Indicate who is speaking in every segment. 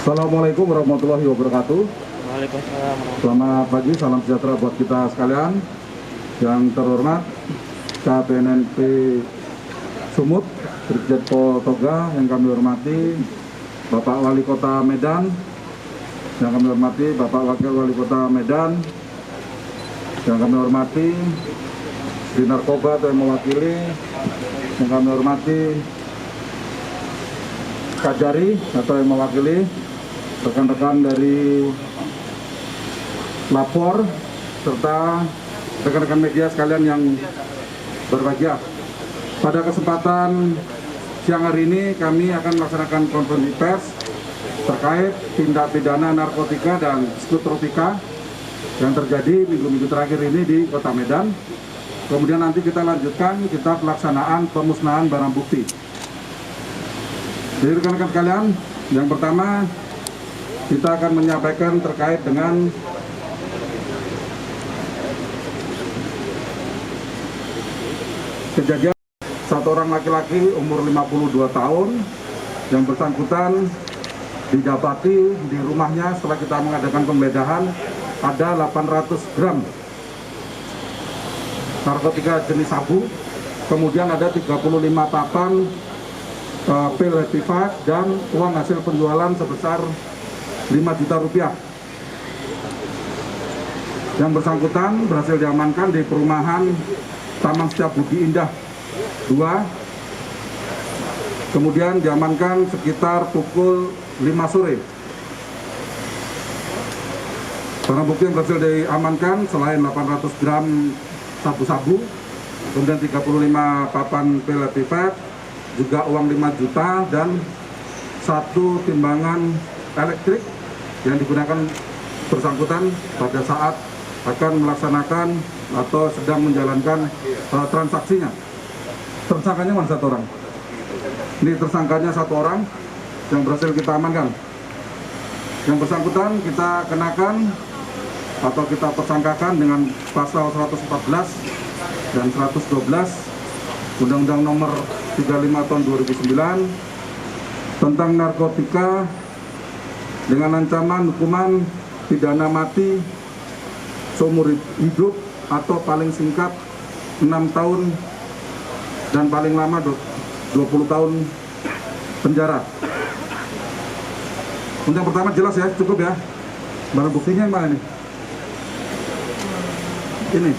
Speaker 1: Assalamualaikum warahmatullahi wabarakatuh.
Speaker 2: Waalaikumsalam.
Speaker 1: Selamat pagi, salam sejahtera buat kita sekalian. Yang terhormat KPNNP Sumut, Brigjen Pol Toga, yang kami hormati Bapak Wali Kota Medan, yang kami hormati Bapak Wakil Wali Kota Medan, yang kami hormati di narkoba atau yang mewakili, yang kami hormati Kajari atau yang mewakili, rekan-rekan dari lapor, serta rekan-rekan media sekalian yang berbahagia. Pada kesempatan siang hari ini kami akan melaksanakan konferensi pers terkait tindak pidana narkotika dan psikotropika yang terjadi minggu-minggu terakhir ini di Kota Medan. Kemudian nanti kita lanjutkan pelaksanaan pemusnahan barang bukti. Jadi rekan-rekan sekalian, yang pertama kita akan menyampaikan terkait dengan kejadian satu orang laki-laki umur 52 tahun yang bersangkutan didapati di rumahnya setelah kita mengadakan penggeledahan ada 800 gram narkotika jenis sabu, kemudian ada 35 papan pil happy five dan uang hasil penjualan sebesar 5 juta rupiah. Yang bersangkutan berhasil diamankan di perumahan Taman Setiabudi Indah 2, kemudian diamankan sekitar pukul 5 sore. Barang bukti yang berhasil diamankan selain 800 gram sabu-sabu, kemudian 35 papan pil happy five, juga uang 5 juta dan 1 timbangan elektrik yang digunakan bersangkutan pada saat akan melaksanakan atau sedang menjalankan transaksinya. Tersangkanya mana satu orang? Ini tersangkanya satu orang yang berhasil kita amankan. Yang bersangkutan kita kenakan atau kita tersangkakan dengan pasal 114 dan 112 Undang-Undang Nomor 35 Tahun 2009 tentang narkotika dengan ancaman hukuman pidana mati seumur hidup atau paling singkat 6 tahun dan paling lama 20 tahun penjara. Untuk yang pertama jelas ya, cukup ya. Barang buktinya yang mana nih? Ini.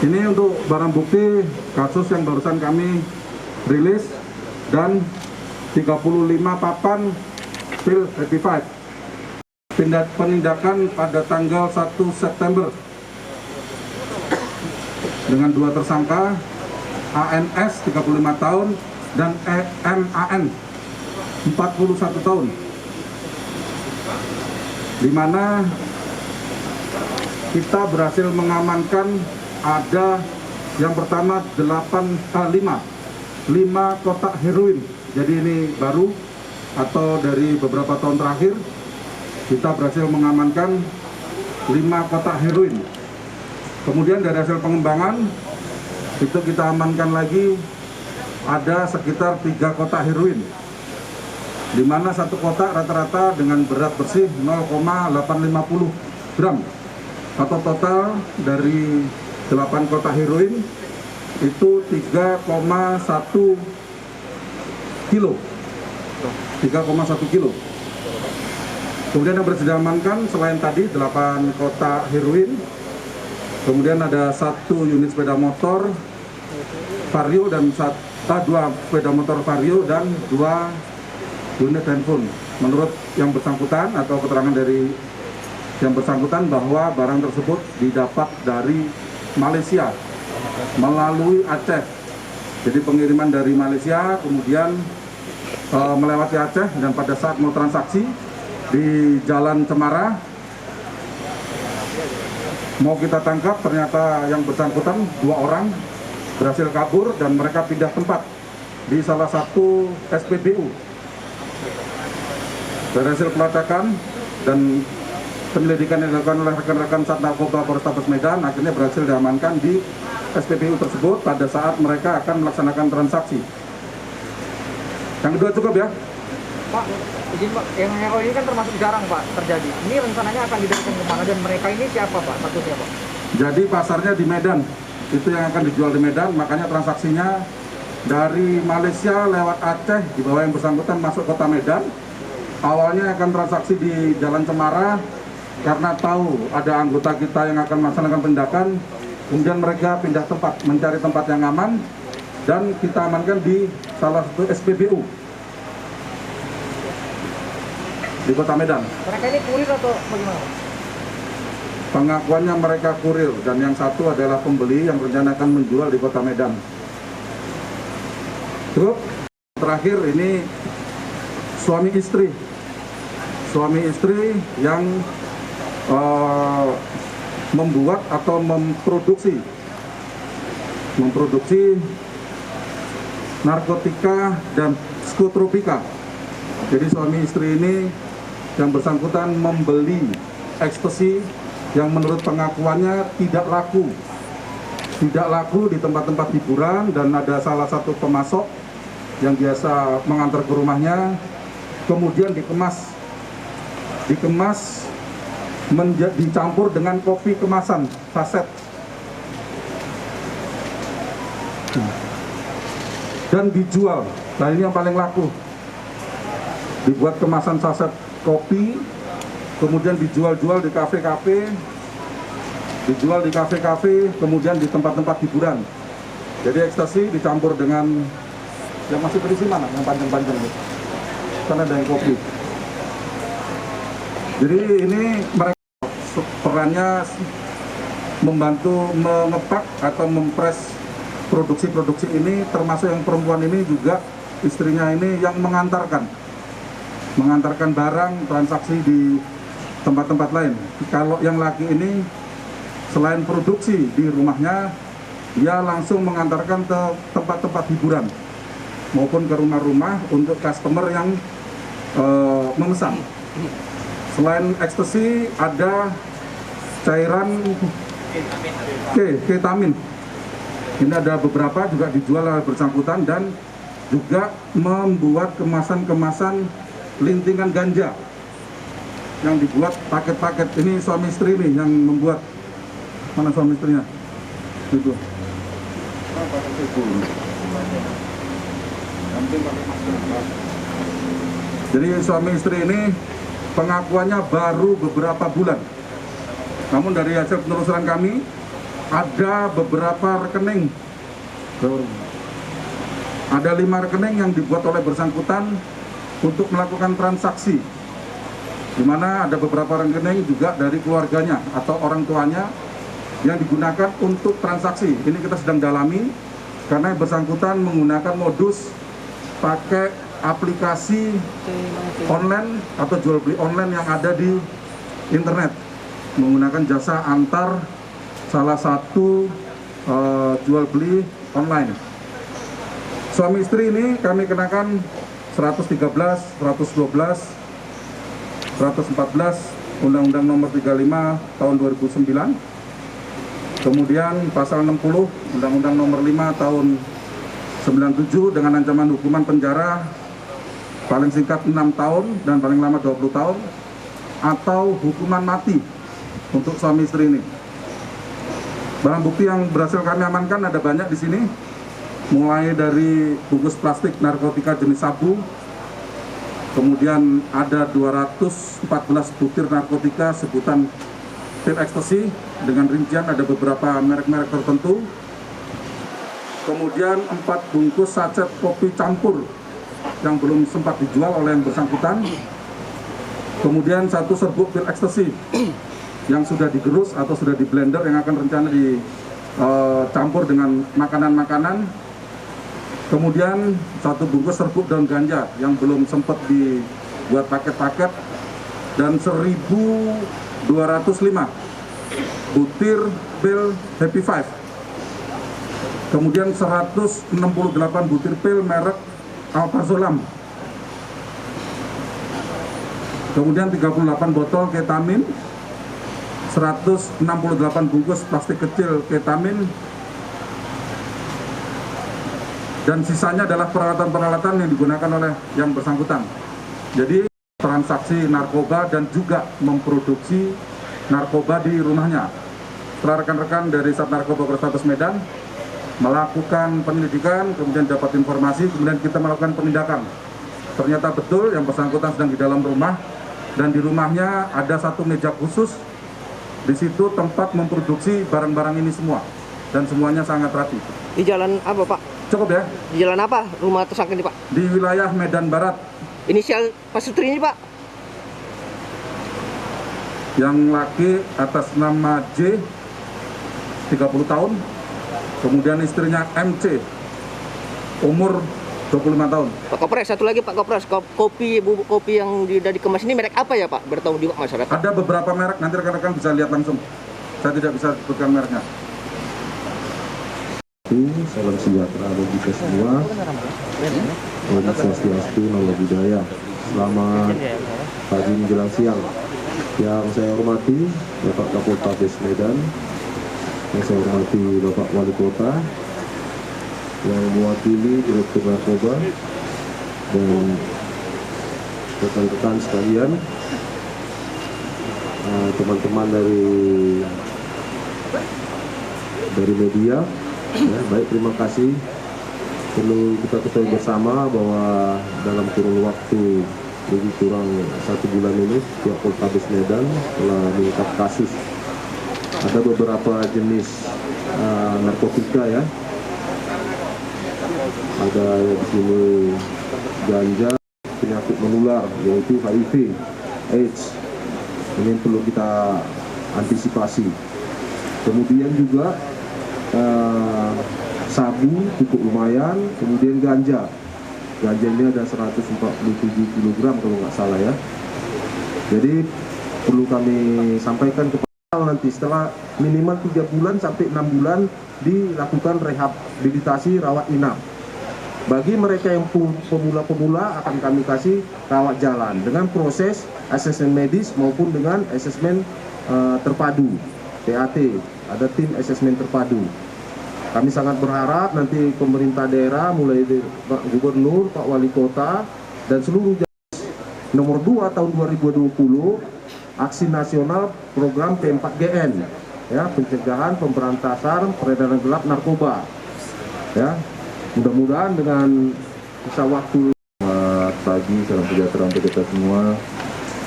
Speaker 1: Ini untuk barang bukti kasus yang barusan kami rilis dan 35 papan pil happy five. Penindakan pada tanggal 1 September dengan 2 tersangka, ANS 35 tahun dan EMAN 41 tahun, di mana kita berhasil mengamankan ada yang pertama 5 kotak heroin. Jadi ini baru atau dari beberapa tahun terakhir kita berhasil mengamankan 5 kotak heroin. Kemudian dari hasil pengembangan itu kita amankan lagi ada sekitar 3 kotak heroin, di mana satu kotak rata-rata dengan berat bersih 0,850 gram atau total dari 8 kotak heroin itu 3,1 kilo. 3,1 kilo. Kemudian yang berhasil diamankan selain tadi 8 kotak heroin, kemudian ada 1 unit sepeda motor Vario dan 2 sepeda motor Vario dan 2 unit handphone. Menurut yang bersangkutan atau keterangan dari yang bersangkutan bahwa barang tersebut didapat dari Malaysia melalui Aceh. Jadi pengiriman dari Malaysia kemudian melewati Aceh, dan pada saat mau transaksi di Jalan Cemara mau kita tangkap, ternyata yang bersangkutan 2 orang berhasil kabur dan mereka pindah tempat di salah satu SPBU. Dari hasil pelacakan dan penyelidikan yang dilakukan oleh rekan-rekan Sat Narkoba Polrestabes Medan, akhirnya berhasil diamankan di SPBU tersebut pada saat mereka akan melaksanakan transaksi. Yang kedua cukup ya, Pak.
Speaker 2: Izin Pak, yang heroin ini kan termasuk jarang Pak terjadi. Ini rencananya akan didirikan kemana dan mereka ini siapa Pak? Takutnya Pak?
Speaker 1: Jadi pasarnya di Medan, itu yang akan dijual di Medan, makanya transaksinya dari Malaysia lewat Aceh, di bawah yang bersangkutan masuk kota Medan. Awalnya akan transaksi di Jalan Cemara, karena tahu ada anggota kita yang akan melaksanakan tindakan, kemudian mereka pindah tempat, mencari tempat yang aman, dan kita amankan di salah satu SPBU di kota Medan.
Speaker 2: Mereka ini kurir atau bagaimana Pak?
Speaker 1: Pengakuannya mereka kurir, dan yang satu adalah pembeli yang rencana akan menjual di kota Medan. Terus terakhir ini suami istri yang membuat atau memproduksi narkotika dan psikotropika. Jadi suami istri ini yang bersangkutan membeli ekstasi yang menurut pengakuannya tidak laku di tempat-tempat hiburan, dan ada salah satu pemasok yang biasa mengantar ke rumahnya, kemudian dicampur dengan kopi kemasan saset dan dijual. Nah, ini yang paling laku, dibuat kemasan saset kopi, kemudian dijual-jual di kafe-kafe, kemudian di tempat-tempat hiburan. Jadi ekstasi dicampur dengan yang masih berisi mana? Yang panjang-panjang itu. Kan ada yang kopi. Jadi ini mereka perannya membantu mengepak atau mempres produksi ini, termasuk yang perempuan ini juga istrinya ini yang mengantarkan barang transaksi di tempat-tempat lain. Kalau yang laki ini selain produksi di rumahnya, dia langsung mengantarkan ke tempat-tempat hiburan maupun ke rumah-rumah untuk customer yang memesan. Selain ekstasi, ada cairan ketamin. Ini ada beberapa juga dijual oleh bersangkutan, dan juga membuat kemasan-kemasan lintingan ganja yang dibuat paket-paket. Ini suami istri nih yang membuat. Mana suami istrinya? Itu. Jadi suami istri ini pengakuannya baru beberapa bulan. Namun dari hasil penelusuran kami, ada beberapa rekening. Ada 5 rekening yang dibuat oleh bersangkutan untuk melakukan transaksi, di mana ada beberapa rekening juga dari keluarganya atau orang tuanya yang digunakan untuk transaksi. Ini kita sedang dalami, karena bersangkutan menggunakan modus pakai aplikasi online atau jual beli online yang ada di internet, menggunakan jasa antar salah satu jual beli online. Suami istri ini kami kenakan 113, 112, 114 Undang-Undang Nomor 35 Tahun 2009, kemudian pasal 60 Undang-Undang Nomor 5 Tahun 97 dengan ancaman hukuman penjara paling singkat 6 tahun dan paling lama 20 tahun, atau hukuman mati untuk suami istri ini. Barang bukti yang berhasil kami amankan ada banyak di sini, mulai dari bungkus plastik narkotika jenis sabu, kemudian ada 214 butir narkotika sebutan pil ekstasi dengan rincian ada beberapa merek-merek tertentu, kemudian 4 bungkus sachet kopi campur yang belum sempat dijual oleh yang bersangkutan, kemudian 1 serbuk pil ekstasi yang sudah digerus atau sudah di blender yang akan rencana dicampur dengan makanan-makanan, kemudian 1 bungkus serbuk daun ganja yang belum sempat dibuat paket-paket, dan 1.205 butir pil Happy Five, kemudian 168 butir pil merek Alprazolam, kemudian 38 botol ketamin, 168 bungkus plastik kecil ketamin, dan sisanya adalah peralatan-peralatan yang digunakan oleh yang bersangkutan. Jadi transaksi narkoba dan juga memproduksi narkoba di rumahnya. Setelah rekan-rekan dari Sat Narkoba Polrestabes Medan melakukan penyelidikan, kemudian dapat informasi, kemudian kita melakukan penindakan. Ternyata betul yang bersangkutan sedang di dalam rumah, dan di rumahnya ada satu meja khusus. Di situ tempat memproduksi barang-barang ini semua, dan semuanya sangat rapi.
Speaker 3: Di jalan apa, Pak?
Speaker 1: Cukup ya?
Speaker 3: Di jalan apa rumah tersangka ini, Pak?
Speaker 1: Di wilayah Medan Barat.
Speaker 3: Inisial Pak Sutri ini, Pak?
Speaker 1: Yang laki atas nama J, 30 tahun. Kemudian istrinya MC, umur 25 tahun.
Speaker 3: Pak Kopres, satu lagi Pak Kopres, kopi bubuk kopi yang sudah dikemas ini merek apa ya, Pak? Bertahu juga masyarakat.
Speaker 1: Ada beberapa merek, nanti rekan-rekan bisa lihat langsung. Saya tidak bisa sebutkan mereknya.
Speaker 4: Salam sejahtera bagi kita semua. Om Swastiastu, Namo Buddhaya. Selamat pagi menjelang siang. Yang saya hormati Bapak Kapolres Medan, yang saya hormati Bapak Wali Kota, yang mewakili Direktur Narkoba, dan rekan-rekan sekalian, teman-teman dari media. Ya, baik, terima kasih. Perlu kita ketahui bersama bahwa dalam kurun waktu lebih kurang 1 bulan ini pihak Polrestabes Medan telah mengungkap kasus ada beberapa jenis narkotika, ya. Ada di sini ganja, penyakit menular yaitu HIV, AIDS. Ini perlu kita antisipasi. Kemudian juga sabu cukup lumayan, kemudian ganja ini ada 147 kg kalau nggak salah, ya. Jadi perlu kami sampaikan kepada nanti setelah minimal 3 bulan sampai 6 bulan dilakukan rehabilitasi rawat inap. Bagi mereka yang pemula-pemula akan kami kasih rawat jalan dengan proses asesmen medis maupun dengan asesmen terpadu TAT, ada tim asesmen terpadu. Kami sangat berharap nanti pemerintah daerah mulai dari Pak Gubernur, Pak Wali Kota, dan seluruh nomor 2 tahun 2020 aksi nasional program P4GN, ya, pencegahan, pemberantasan peredaran gelap narkoba, ya. Mudah-mudahan dengan sisa waktu.
Speaker 5: Selamat pagi, salam sejahtera untuk kita semua.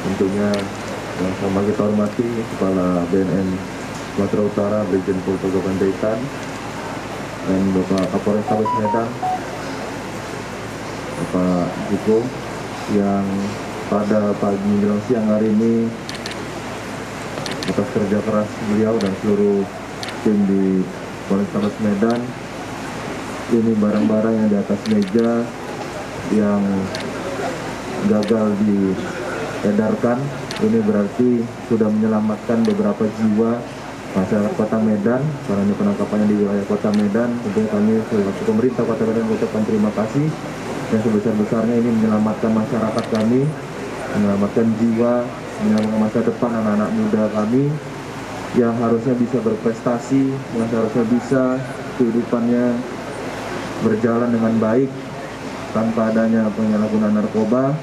Speaker 5: Tentunya yang sama kita hormati Kepala BNN Sumatera Utara Brigjen Pol Toga Panjaitan dan Bapak Kapolres Medan, Bapak Joko, yang pada pagi menjelang siang hari ini atas kerja keras beliau dan seluruh tim di Polres Medan, ini barang-barang yang di atas meja yang gagal diedarkan, ini berarti sudah menyelamatkan beberapa jiwa masyarakat Kota Medan. Karena ini penangkapannya di wilayah Kota Medan, tentunya kami selaku pemerintah Kota Medan mengucapkan terima kasih yang sebesar-besarnya. Ini menyelamatkan masyarakat kami, menyelamatkan jiwa, menyelamatkan masa depan anak-anak muda kami yang harusnya bisa berprestasi, yang harusnya bisa kehidupannya berjalan dengan baik tanpa adanya penyalahgunaan narkoba.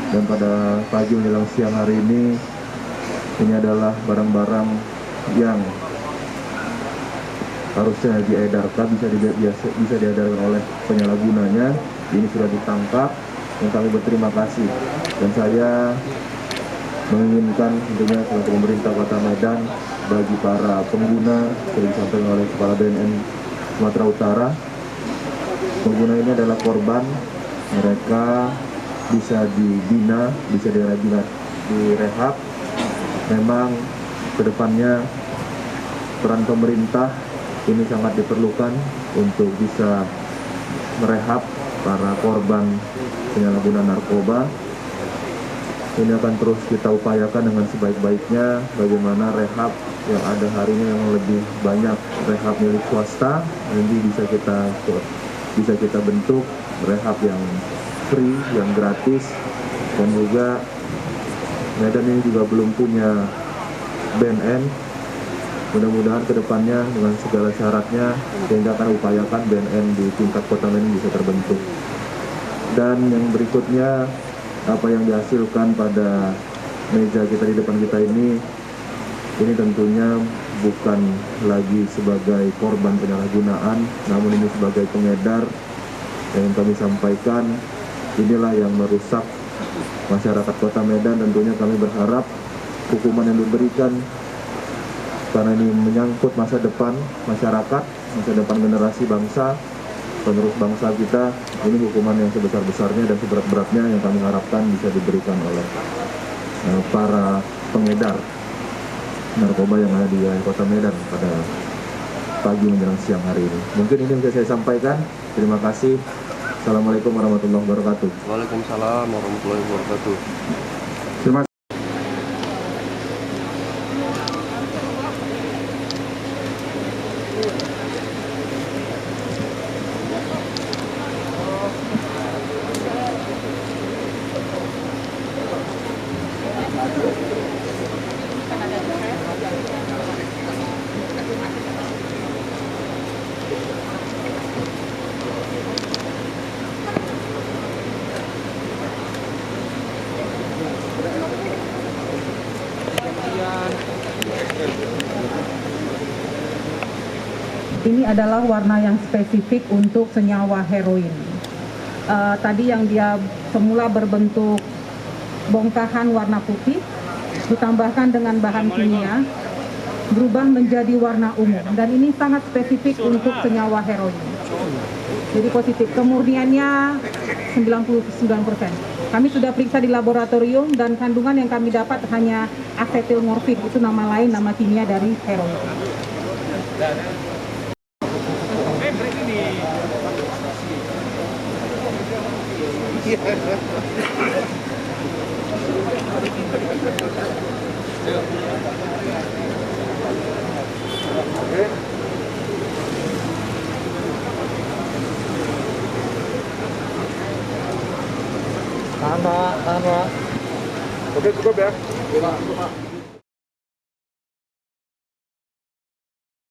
Speaker 5: Dan pada pagi menjelang siang hari ini adalah barang-barang yang harusnya diedarkan, bisa diedarkan oleh penyalahgunanya. Ini sudah ditangkap dan kami berterima kasih. Dan saya menginginkan tentunya selaku pemerintah Kota Medan, bagi para pengguna, seperti disampaikan oleh Kepala BNN Sumatera Utara, pengguna ini adalah korban, mereka bisa dibina, bisa direhab. Memang kedepannya peran pemerintah ini sangat diperlukan untuk bisa merehab para korban penyalahgunaan narkoba. Ini akan terus kita upayakan dengan sebaik-baiknya, bagaimana rehab yang ada hari ini yang lebih banyak rehab milik swasta, nanti bisa kita bentuk rehab yang free, yang gratis. Dan juga Medan ini juga belum punya BNN. Mudah-mudahan kedepannya dengan segala syaratnya sehingga akan upayakan BNN di tingkat Kota Medan bisa terbentuk. Dan yang berikutnya apa yang dihasilkan pada meja kita di depan kita ini tentunya bukan lagi sebagai korban penyalahgunaan, namun ini sebagai pengedar. Yang kami sampaikan, inilah yang merusak masyarakat Kota Medan. Tentunya kami berharap hukuman yang diberikan, karena ini menyangkut masa depan masyarakat, masa depan generasi bangsa, penerus bangsa kita, ini hukuman yang sebesar-besarnya dan seberat-beratnya yang kami harapkan bisa diberikan oleh para pengedar narkoba yang ada di Kota Medan pada pagi menjelang siang hari ini. Mungkin ini yang bisa saya sampaikan. Terima kasih. Assalamualaikum warahmatullahi wabarakatuh.
Speaker 4: Waalaikumsalam warahmatullahi wabarakatuh.
Speaker 1: Terima kasih.
Speaker 6: Ini adalah warna yang spesifik untuk senyawa heroin. Tadi yang dia semula berbentuk bongkahan warna putih, ditambahkan dengan bahan kimia, berubah menjadi warna ungu. Dan ini sangat spesifik untuk senyawa heroin. Jadi positif, kemurniannya 99%. Kami sudah periksa di laboratorium dan kandungan yang kami dapat hanya asetil morfin, itu nama lain, nama kimia dari heroin.
Speaker 2: Tahan, Pak.
Speaker 1: Oke, cukup ya.